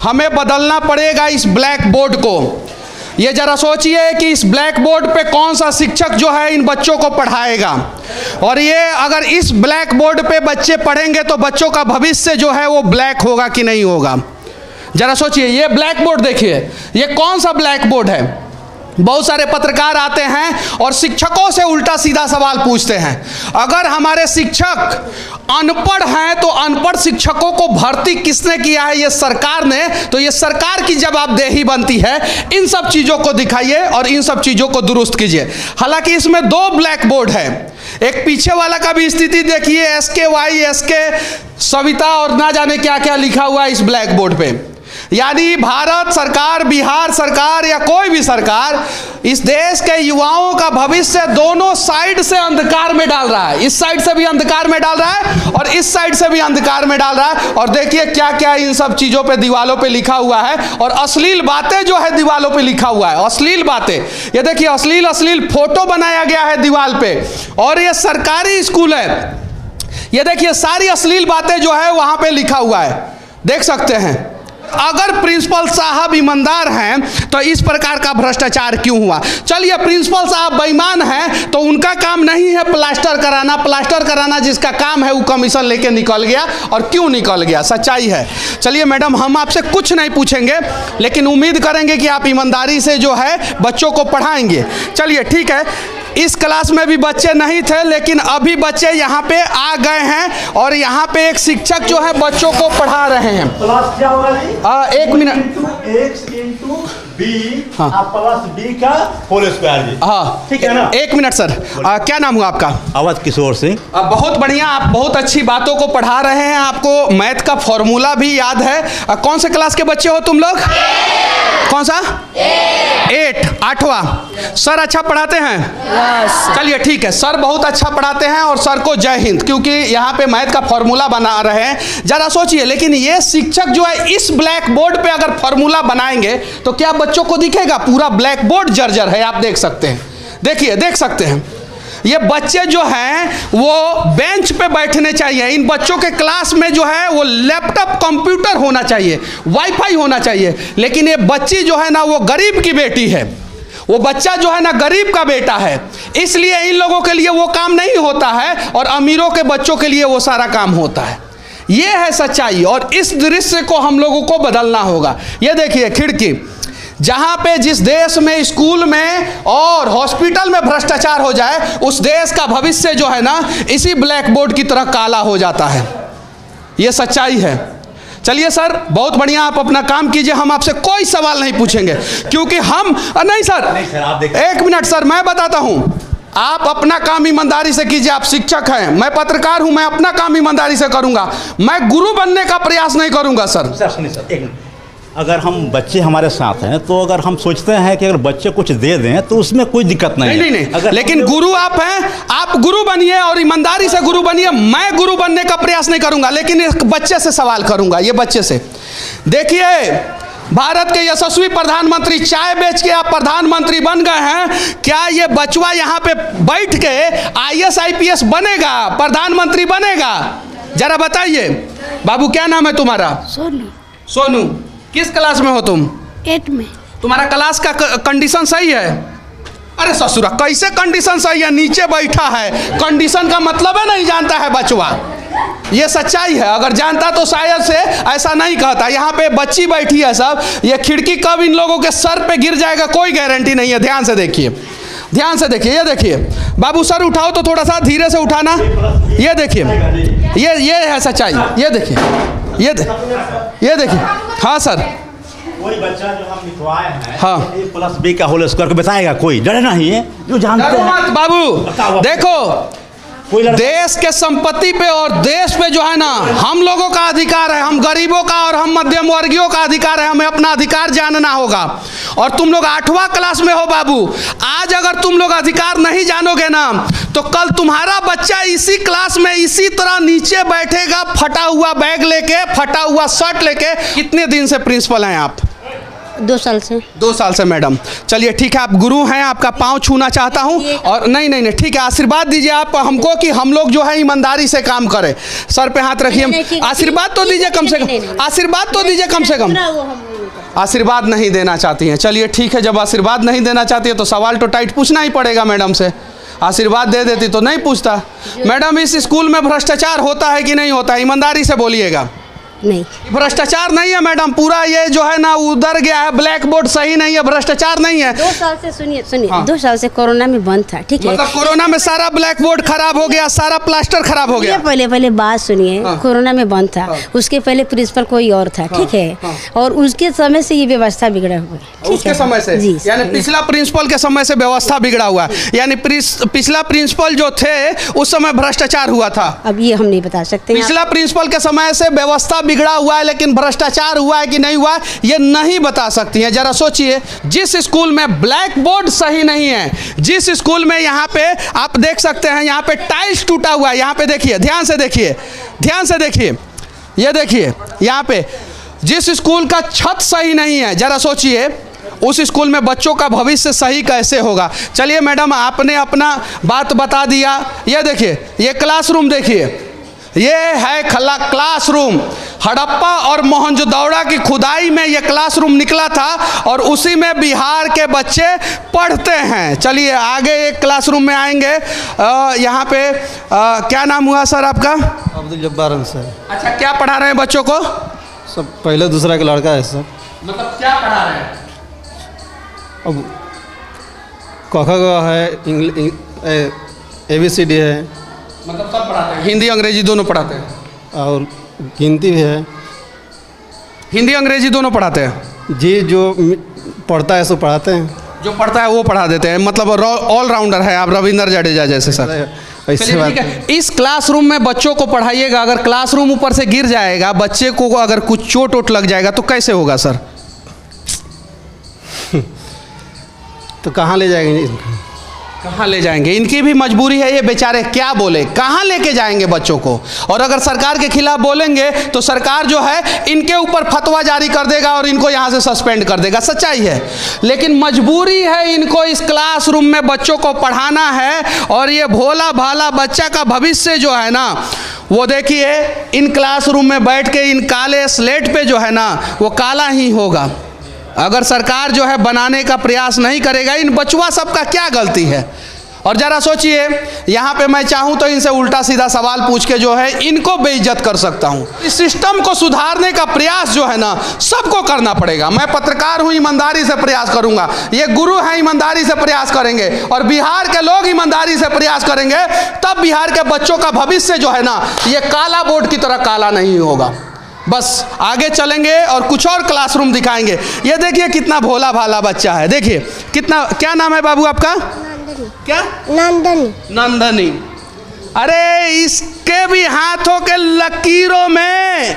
हमें बदलना पड़ेगा इस ब्लैक बोर्ड को। ये जरा सोचिए कि इस ब्लैक बोर्ड पे कौन सा शिक्षक जो है इन बच्चों को पढ़ाएगा, और ये अगर इस ब्लैक बोर्ड पे बच्चे पढ़ेंगे तो बच्चों का भविष्य जो है वो ब्लैक होगा कि नहीं होगा। जरा सोचिए, ये ब्लैक बोर्ड देखिए, ये कौन सा ब्लैक बोर्ड है। बहुत सारे पत्रकार आते हैं और शिक्षकों से उल्टा सीधा सवाल पूछते हैं। अगर हमारे शिक्षक अनपढ़ हैं तो अनपढ़ शिक्षकों को भर्ती किसने किया है? ये सरकार ने। तो ये सरकार की जवाबदेही बनती है। इन सब चीज़ों को दिखाइए और इन सब चीज़ों को दुरुस्त कीजिए। हालांकि इसमें 2 ब्लैक बोर्ड है। एक पीछे वाला का भी स्थिति देखिए, SKY, SK सविता और ना जाने क्या क्या लिखा हुआ है इस ब्लैक बोर्ड पे। यानी भारत सरकार, बिहार सरकार या कोई भी सरकार इस देश के युवाओं का भविष्य दोनों साइड से अंधकार में डाल रहा है। इस साइड से भी अंधकार में डाल रहा है और इस साइड से भी अंधकार में डाल रहा है। और देखिए क्या क्या इन सब चीज़ों पे दीवालों पे लिखा हुआ है, और अश्लील बातें जो है दीवालों पे लिखा हुआ है, अश्लील बातें। ये देखिए अश्लील फोटो बनाया गया है दीवाल पे, और ये सरकारी स्कूल है। ये देखिए सारी अश्लील बातें जो है वहाँ पे लिखा हुआ है, देख सकते हैं। अगर प्रिंसिपल साहब ईमानदार हैं तो इस प्रकार का भ्रष्टाचार क्यों हुआ? चलिए प्रिंसिपल साहब बेईमान हैं तो उनका काम नहीं है प्लास्टर कराना। प्लास्टर कराना जिसका काम है वो कमीशन लेके निकल गया, और क्यों निकल गया, सच्चाई है। चलिए मैडम, हम आपसे कुछ नहीं पूछेंगे, लेकिन उम्मीद करेंगे कि आप ईमानदारी से जो है बच्चों को पढ़ाएंगे। चलिए ठीक है, इस क्लास में भी बच्चे नहीं थे, लेकिन अभी बच्चे यहाँ पे आ गए हैं और यहाँ पे एक शिक्षक जो है बच्चों को पढ़ा रहे हैं। प्लस क्या होगा जी? 1 minute. x into B plus B का होल स्क्वायर जी। हाँ ठीक है ना। 1 मिनट सर, क्या नाम हुआ आपका? अवध किशोर सिंह। बहुत बढ़िया, आप बहुत अच्छी बातों को पढ़ा रहे हैं। आपको मैथ का फॉर्मूला भी याद है। कौन से क्लास के बच्चे हो तुम लोग? कौन सा? 8वां। सर अच्छा पढ़ाते हैं? चलिए ठीक है, सर बहुत अच्छा पढ़ाते हैं और सर को जय हिंद, क्योंकि यहाँ पे मैथ का फॉर्मूला बना रहे हैं। जरा सोचिए, लेकिन ये शिक्षक जो है इस ब्लैक बोर्ड पे अगर फॉर्मूला बनाएंगे तो क्या बच्चों को दिखेगा? पूरा ब्लैक बोर्ड जर्जर है, आप देख सकते हैं। देखिए, देख सकते हैं, ये बच्चे जो हैं वो बेंच पे बैठने चाहिए। इन बच्चों के क्लास में जो है वो लैपटॉप कंप्यूटर होना चाहिए, वाईफाई होना चाहिए। लेकिन ये बच्ची जो है ना वो गरीब की बेटी है, वो बच्चा जो है ना गरीब का बेटा है, इसलिए इन लोगों के लिए वो काम नहीं होता है और अमीरों के बच्चों के लिए वो सारा काम होता है। ये है सच्चाई, और इस दृश्य को हम लोगों को बदलना होगा। ये देखिए खिड़की, जहाँ पे जिस देश में स्कूल में और हॉस्पिटल में भ्रष्टाचार हो जाए उस देश का भविष्य जो है ना इसी ब्लैक बोर्ड की तरह काला हो जाता है। ये सच्चाई है। चलिए सर, बहुत बढ़िया, आप अपना काम कीजिए, हम आपसे कोई सवाल नहीं पूछेंगे, क्योंकि हम नहीं सर, आप 1 मिनट सर, मैं बताता हूँ। आप अपना काम ईमानदारी से कीजिए। आप शिक्षक हैं, मैं पत्रकार हूं, मैं अपना काम ईमानदारी से करूंगा। मैं गुरु बनने का प्रयास नहीं करूंगा सर। सुनिए सर, 1 मिनट। अगर हम बच्चे हमारे साथ हैं तो अगर हम सोचते हैं कि अगर बच्चे कुछ दे दें तो उसमें कोई दिक्कत नहीं। नहीं, लेकिन गुरु आप हैं, आप गुरु बनिए और ईमानदारी से गुरु बनिए। मैं गुरु बनने का प्रयास नहीं करूंगा, लेकिन एक बच्चे से सवाल करूंगा। ये बच्चे से देखिए, भारत के यशस्वी प्रधानमंत्री चाय बेच के आप प्रधानमंत्री बन गए हैं। क्या ये बचवा यहाँ पे बैठ के IAS IPS बनेगा, प्रधानमंत्री बनेगा? जरा बताइए। बाबू क्या नाम है तुम्हारा? सोनू। सोनू, किस क्लास में हो तुम? 8 में। तुम्हारा क्लास का कंडीशन सही है? अरे ससुरा, कैसे कंडीशन सही है? नीचे बैठा है, कंडीशन का मतलब है नहीं जानता है बचवा। ये सच्चाई है, अगर जानता तो शायद से ऐसा नहीं कहता। यहाँ पे बच्ची बैठी है सब, ये खिड़की कब इन लोगों के सर पे गिर जाएगा कोई गारंटी नहीं है। ध्यान से देखिए, ध्यान से देखिए। ये देखिए बाबू, सर उठाओ तो थोड़ा सा धीरे से उठाना। ये देखिए, ये है सच्चाई। ये देखिए, ये देखिए। हाँ सर, कोई बच्चा जो हम लिखवाए हैं, हाँ, A प्लस बी का होल स्क्वायर को बताएगा कोई? डरे नहीं है जो जानते हैं। बाबू देखो, देश के संपत्ति पे और देश पे जो है ना हम लोगों का अधिकार है, हम गरीबों का और हम मध्यम वर्गीयों का अधिकार है। हमें अपना अधिकार जानना होगा। और तुम लोग 8वां क्लास में हो बाबू, आज अगर तुम लोग अधिकार नहीं जानोगे ना तो कल तुम्हारा बच्चा इसी क्लास में इसी तरह नीचे बैठेगा, फटा हुआ बैग लेके, फटा हुआ शर्ट लेके। कितने दिन से प्रिंसिपल हैं आप? 2 साल से। 2 साल से मैडम। चलिए ठीक है, आप गुरु हैं, आपका पाँव छूना चाहता हूँ। और नहीं ठीक है, आशीर्वाद दीजिए आप हमको कि हम लोग जो है ईमानदारी से काम करें। सर पे हाथ रखिए, आशीर्वाद तो दीजिए कम से कम, आशीर्वाद तो दीजिए कम से कम। आशीर्वाद नहीं देना चाहती हैं, चलिए ठीक है, जब आशीर्वाद नहीं देना चाहती है तो सवाल तो टाइट पूछना ही पड़ेगा मैडम से। आशीर्वाद दे देती तो नहीं पूछता। मैडम, इस स्कूल में भ्रष्टाचार होता है कि नहीं होता है? ईमानदारी से बोलिएगा। नहीं, भ्रष्टाचार नहीं है मैडम, पूरा ये जो है ना उधर गया है, ब्लैक बोर्ड सही नहीं है, भ्रष्टाचार नहीं है। 2 साल से सुनिए 2 साल से कोरोना में बंद था, ठीक है। मतलब कोरोना में सारा ब्लैक बोर्ड खराब हो गया, सारा प्लास्टर खराब हो गया। पहले बात सुनिए, कोरोना में बंद था, उसके पहले प्रिंसिपल कोई और था, ठीक है। और उसके समय से ये व्यवस्था बिगड़ा हुआ है, उसके समय से, यानी पिछला प्रिंसिपल के समय से व्यवस्था बिगड़ा हुआ है, यानी पिछला प्रिंसिपल जो थे उस समय भ्रष्टाचार हुआ था। अब ये हम नहीं बता सकते। पिछला प्रिंसिपल के समय से व्यवस्था बिगड़ा हुआ है, लेकिन भ्रष्टाचार हुआ है कि नहीं हुआ ये नहीं बता सकती हैं। जरा सोचिए, जिस स्कूल में ब्लैक बोर्ड सही नहीं है, जिस स्कूल में यहाँ पे आप देख सकते हैं यहाँ पे टाइल्स टूटा हुआ है, यहाँ पे देखिए, ध्यान से देखिए, ध्यान से देखिए, ये देखिए यहाँ पे जिस स्कूल का छत सही नहीं है, जरा सोचिए उस स्कूल में बच्चों का भविष्य सही कैसे होगा। चलिए मैडम, आपने अपना बात बता दिया। ये देखिए, ये क्लासरूम देखिए, ये है क्लासरूम। हड़प्पा और मोहनजोदड़ो की खुदाई में ये क्लासरूम निकला था और उसी में बिहार के बच्चे पढ़ते हैं। चलिए आगे एक क्लासरूम में आएंगे। यहाँ पे क्या नाम हुआ सर आपका? अब्दुल जब्बार सर। अच्छा, क्या पढ़ा रहे हैं बच्चों को? सब पहले दूसरा का लड़का है सर। मतलब क्या पढ़ा रहे हैं? अब क है, ABCD है, मतलब सब पढ़ाते हैं, हिंदी अंग्रेजी दोनों पढ़ाते हैं? और गिनती भी है। हिंदी अंग्रेजी दोनों पढ़ाते हैं जी, जो पढ़ता है सो पढ़ाते हैं, जो पढ़ता है वो पढ़ा देते हैं। मतलब ऑलराउंडर है आप, रविंद्र जडेजा जैसे सर। ऐसे बात है। इस क्लासरूम में बच्चों को पढ़ाइएगा, अगर क्लासरूम ऊपर से गिर जाएगा, बच्चे को अगर कुछ चोट वोट लग जाएगा तो कैसे होगा सर? तो कहाँ ले जाएंगे इनको? कहाँ ले जाएंगे? इनकी भी मजबूरी है, ये बेचारे क्या बोले, कहाँ लेके जाएंगे बच्चों को? और अगर सरकार के खिलाफ बोलेंगे तो सरकार जो है इनके ऊपर फतवा जारी कर देगा और इनको यहाँ से सस्पेंड कर देगा। सच्चाई है, लेकिन मजबूरी है, इनको इस क्लासरूम में बच्चों को पढ़ाना है। और ये भोला भाला बच्चा का भविष्य जो है ना, वो देखिए इन क्लासरूम में बैठ के इन काले स्लेट पे जो है ना वो काला ही होगा। अगर सरकार जो है बनाने का प्रयास नहीं करेगा, इन बचुआ सबका क्या गलती है? और ज़रा सोचिए, यहाँ पे मैं चाहूँ तो इनसे उल्टा सीधा सवाल पूछ के जो है इनको बेइज्जत कर सकता हूँ। इस सिस्टम को सुधारने का प्रयास जो है ना सबको करना पड़ेगा। मैं पत्रकार हूँ, ईमानदारी से प्रयास करूँगा, ये गुरु हैं, ईमानदारी से प्रयास करेंगे, और बिहार के लोग ईमानदारी से प्रयास करेंगे, तब बिहार के बच्चों का भविष्य जो है ना ये काला बोर्ड की तरह काला नहीं होगा। बस आगे चलेंगे और कुछ और क्लासरूम दिखाएंगे। ये देखिए कितना भोला भाला बच्चा है, देखिए कितना। क्या नाम है बाबू आपका? क्या? नंदनी। नंदनी। अरे इसके भी हाथों के लकीरों में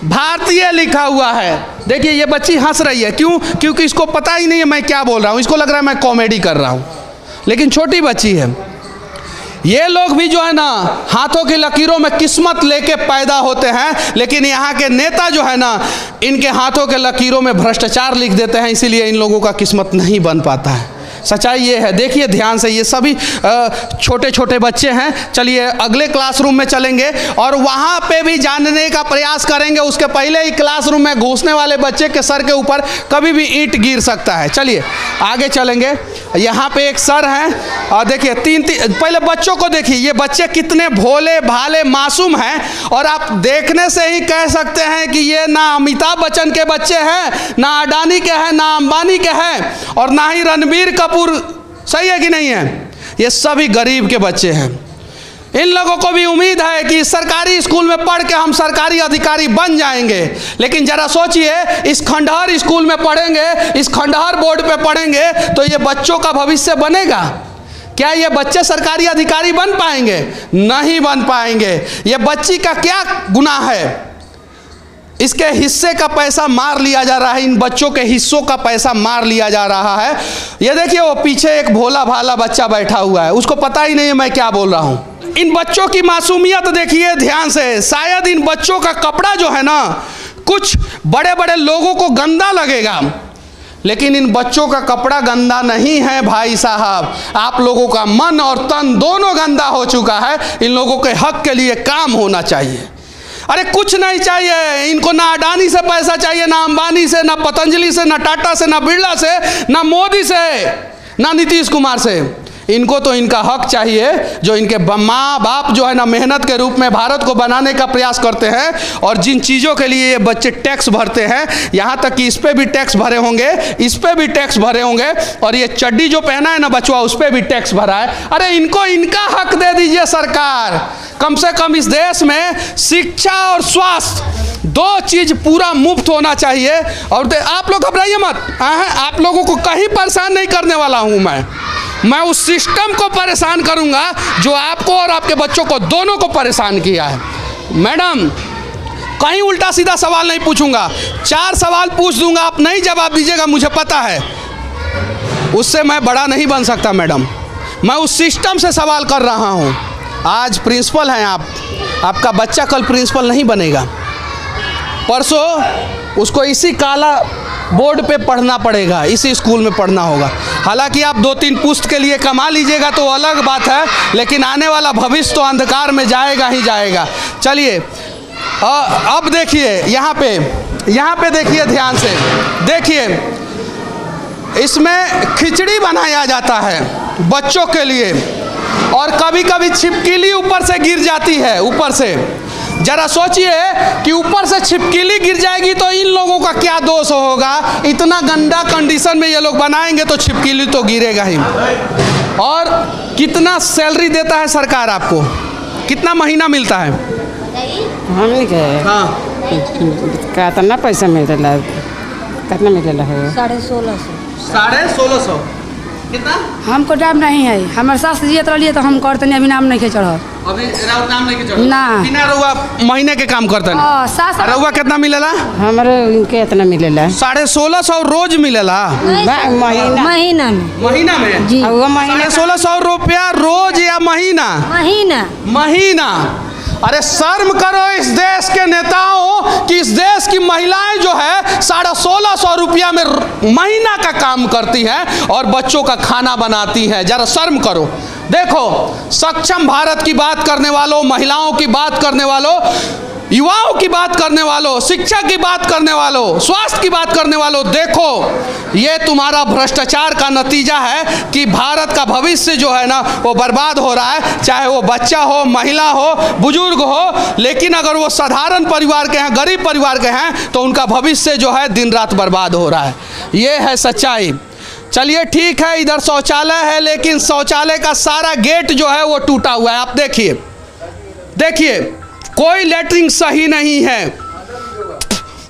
भारतीय लिखा हुआ है। देखिए ये बच्ची हंस रही है, क्यों? क्योंकि इसको पता ही नहीं है मैं क्या बोल रहा हूँ, इसको लग रहा है मैं कॉमेडी कर रहा हूँ, लेकिन छोटी बच्ची है। ये लोग भी जो है ना हाथों की लकीरों में किस्मत लेके पैदा होते हैं, लेकिन यहाँ के नेता जो है ना इनके हाथों के लकीरों में भ्रष्टाचार लिख देते हैं, इसीलिए इन लोगों का किस्मत नहीं बन पाता है। सच्चाई ये है। देखिए ध्यान से, ये सभी छोटे छोटे बच्चे हैं। चलिए अगले क्लासरूम में चलेंगे और वहाँ पे भी जानने का प्रयास करेंगे। उसके पहले ही क्लासरूम में घुसने वाले बच्चे के सर के ऊपर कभी भी ईंट गिर सकता है। चलिए आगे चलेंगे। यहाँ पे एक सर हैं और देखिए पहले बच्चों को देखिए, ये बच्चे कितने भोले भाले मासूम हैं, और आप देखने से ही कह सकते हैं कि ये ना अमिताभ बच्चन के बच्चे हैं, ना अडानी के हैं, ना अंबानी के हैं, और ना ही रणबीर कपूर। सही है कि नहीं है? ये सभी गरीब के बच्चे हैं। इन लोगों को भी उम्मीद है कि सरकारी स्कूल में पढ़ के हम सरकारी अधिकारी बन जाएंगे, लेकिन जरा सोचिए इस खंडहर स्कूल में पढ़ेंगे, इस खंडहर बोर्ड पे पढ़ेंगे तो ये बच्चों का भविष्य बनेगा क्या? ये बच्चे सरकारी अधिकारी बन पाएंगे? नहीं बन पाएंगे। ये बच्ची का क्या गुनाह है? इसके हिस्से का पैसा मार लिया जा रहा है, इन बच्चों के हिस्सों का पैसा मार लिया जा रहा है। ये देखिए वो पीछे एक भोला भाला बच्चा बैठा हुआ है, उसको पता ही नहीं है मैं क्या बोल रहा हूँ। इन बच्चों की मासूमियत देखिए ध्यान से। शायद इन बच्चों का कपड़ा जो है ना कुछ बड़े बड़े लोगों को गंदा लगेगा, लेकिन इन बच्चों का कपड़ा गंदा नहीं है भाई साहब। आप लोगों का मन और तन दोनों गंदा हो चुका है। इन लोगों के हक के लिए काम होना चाहिए। अरे कुछ नहीं चाहिए इनको, ना अडानी से पैसा चाहिए, ना अंबानी से, ना पतंजलि से, ना टाटा से, ना बिरला से, ना मोदी से, ना नीतीश कुमार से। इनको तो इनका हक चाहिए जो इनके माँ बाप जो है ना मेहनत के रूप में भारत को बनाने का प्रयास करते हैं, और जिन चीज़ों के लिए ये बच्चे टैक्स भरते हैं, यहाँ तक कि इस पर भी टैक्स भरे होंगे, इस पर भी टैक्स भरे होंगे, और ये चड्डी जो पहना है ना बचवा उस पर भी टैक्स भरा है। अरे इनको इनका हक दे दीजिए सरकार। कम से कम इस देश में शिक्षा और स्वास्थ्य दो चीज़ पूरा मुफ्त होना चाहिए। और आप लोग घबराइए मत, आप लोगों को कहीं परेशान नहीं करने वाला हूँ मैं उस सिस्टम को परेशान करूंगा जो आपको और आपके बच्चों को दोनों को परेशान किया है। मैडम कहीं उल्टा सीधा सवाल नहीं पूछूंगा, 4 सवाल पूछ दूंगा, आप नहीं जवाब दीजिएगा, मुझे पता है उससे मैं बड़ा नहीं बन सकता। मैडम मैं उस सिस्टम से सवाल कर रहा हूं। आज प्रिंसिपल हैं आप, आपका बच्चा कल प्रिंसिपल नहीं बनेगा, परसों उसको इसी काला बोर्ड पे पढ़ना पड़ेगा, इसी स्कूल में पढ़ना होगा। हालांकि आप 2-3 पुश्त के लिए कमा लीजिएगा तो अलग बात है, लेकिन आने वाला भविष्य तो अंधकार में जाएगा ही जाएगा। चलिए अब देखिए यहाँ पे देखिए, ध्यान से देखिए, इसमें खिचड़ी बनाया जाता है बच्चों के लिए, और कभी कभी छिपकली ऊपर से गिर जाती है। ऊपर से जरा सोचिए कि ऊपर से छिपकली गिर जाएगी तो इन लोगों का क्या दोष होगा। इतना गंदा कंडीशन में ये लोग बनाएंगे तो छिपकली तो गिरेगा ही। और कितना सैलरी देता है सरकार आपको, कितना महीना मिलता है? हमने क्या हाँ कितना पैसा मिलेला, कितना मिलेला है? 1650 कितना? हमको नाम नहीं है, हमारे सास जियत रहिए तो हम करते नहीं, अभी नाम नहीं चढ़। अभी राउत नाम नहीं के चढ़ ना। बिना रउआ महीने के काम करते हैं। सास रउआ कितना मिलेला? हमारे इनके इतना मिलेला 1650 रोज मिलेला महीना महीना में। महीना में जी वो महीना 1650 रुपया रोज या महीना? महीना। अरे शर्म करो इस देश के नेताओं कि इस देश की महिलाएं जो है 1650 रुपया में महीना का काम करती हैं और बच्चों का खाना बनाती हैं। जरा शर्म करो। देखो, सक्षम भारत की बात करने वालों, महिलाओं की बात करने वालों, युवाओं की बात करने वालों, शिक्षा की बात करने वालों, स्वास्थ्य की बात करने वालों, देखो ये तुम्हारा भ्रष्टाचार का नतीजा है कि भारत का भविष्य जो है ना वो बर्बाद हो रहा है। चाहे वो बच्चा हो, महिला हो, बुजुर्ग हो, लेकिन अगर वो साधारण परिवार के हैं, गरीब परिवार के हैं, तो उनका भविष्य जो है दिन रात बर्बाद हो रहा है। ये है सच्चाई। चलिए ठीक है, इधर शौचालय है, लेकिन शौचालय का सारा गेट जो है वो टूटा हुआ है। आप देखिए कोई लेटरिन सही नहीं है।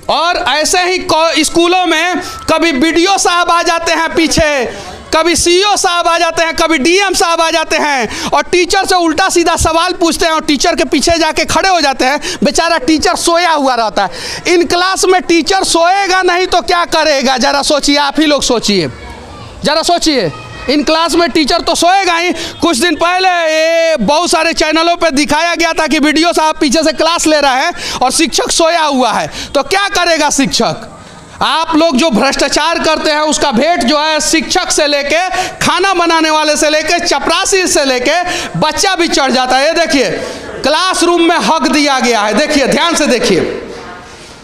और ऐसे ही स्कूलों में कभी बीडीओ साहब आ जाते हैं पीछे, कभी सीईओ साहब आ जाते हैं, कभी डीएम साहब आ जाते हैं और टीचर से उल्टा सीधा सवाल पूछते हैं और टीचर के पीछे जाके खड़े हो जाते हैं। बेचारा टीचर सोया हुआ रहता है। इन क्लास में टीचर सोएगा नहीं तो क्या करेगा? जरा सोचिए, आप ही लोग सोचिए, जरा सोचिए। इन क्लास में टीचर तो सोएगा ही। कुछ दिन पहले ये बहुत सारे चैनलों पे दिखाया गया था कि वीडियो साहब पीछे से क्लास ले रहा है और शिक्षक सोया हुआ है, तो क्या करेगा शिक्षक? आप लोग जो भ्रष्टाचार करते हैं उसका भेंट जो है शिक्षक से लेके, खाना बनाने वाले से लेके, चपरासी से लेके बच्चा भी चढ़ जाता है। ये देखिए क्लासरूम में हक दिया गया है। देखिए ध्यान से देखिए,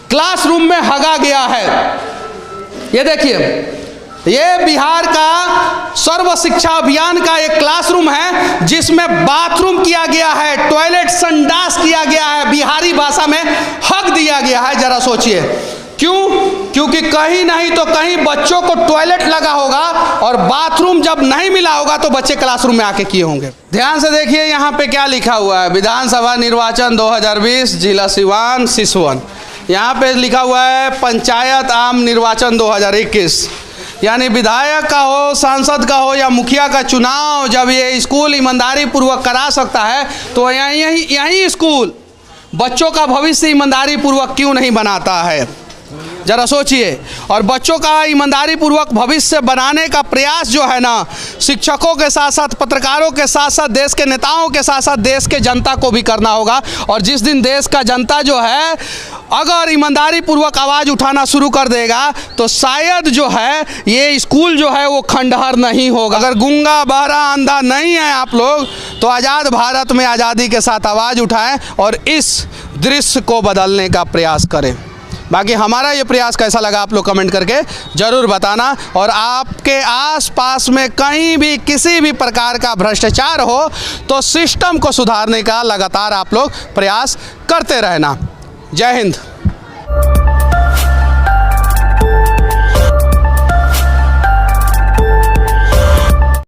क्लासरूम में हगा गया है। ये देखिए, ये बिहार का सर्व शिक्षा अभियान का एक क्लासरूम है जिसमें बाथरूम किया गया है, टॉयलेट संडास किया गया है, बिहारी भाषा में हक दिया गया है। जरा सोचिए क्यों? क्योंकि कहीं नहीं तो कहीं बच्चों को टॉयलेट लगा होगा और बाथरूम जब नहीं मिला होगा तो बच्चे क्लासरूम में आके किए होंगे। ध्यान से देखिए यहाँ पे क्या लिखा हुआ है, विधानसभा निर्वाचन 2020 जिला सिवान सिसवन। यहाँ पे लिखा हुआ है पंचायत आम निर्वाचन 2021, यानी विधायक का हो, सांसद का हो या मुखिया का चुनाव जब ये स्कूल ईमानदारी पूर्वक करा सकता है तो यही स्कूल बच्चों का भविष्य ईमानदारी पूर्वक क्यों नहीं बनाता है? जरा सोचिए। और बच्चों का ईमानदारी पूर्वक भविष्य बनाने का प्रयास जो है ना, शिक्षकों के साथ साथ, पत्रकारों के साथ साथ, देश के नेताओं के साथ साथ देश के जनता को भी करना होगा। और जिस दिन देश का जनता जो है अगर ईमानदारी पूर्वक आवाज़ उठाना शुरू कर देगा तो शायद जो है ये स्कूल जो है वो खंडहर नहीं होगा। अगर गूंगा बहरा अंधा नहीं है आप लोग तो आज़ाद भारत में आज़ादी के साथ आवाज़ उठाएं और इस दृश्य को बदलने का प्रयास करें। बाकी हमारा ये प्रयास कैसा लगा आप लोग कमेंट करके ज़रूर बताना। और आपके आसपास में कहीं भी किसी भी प्रकार का भ्रष्टाचार हो तो सिस्टम को सुधारने का लगातार आप लोग प्रयास करते रहना। जय हिंद।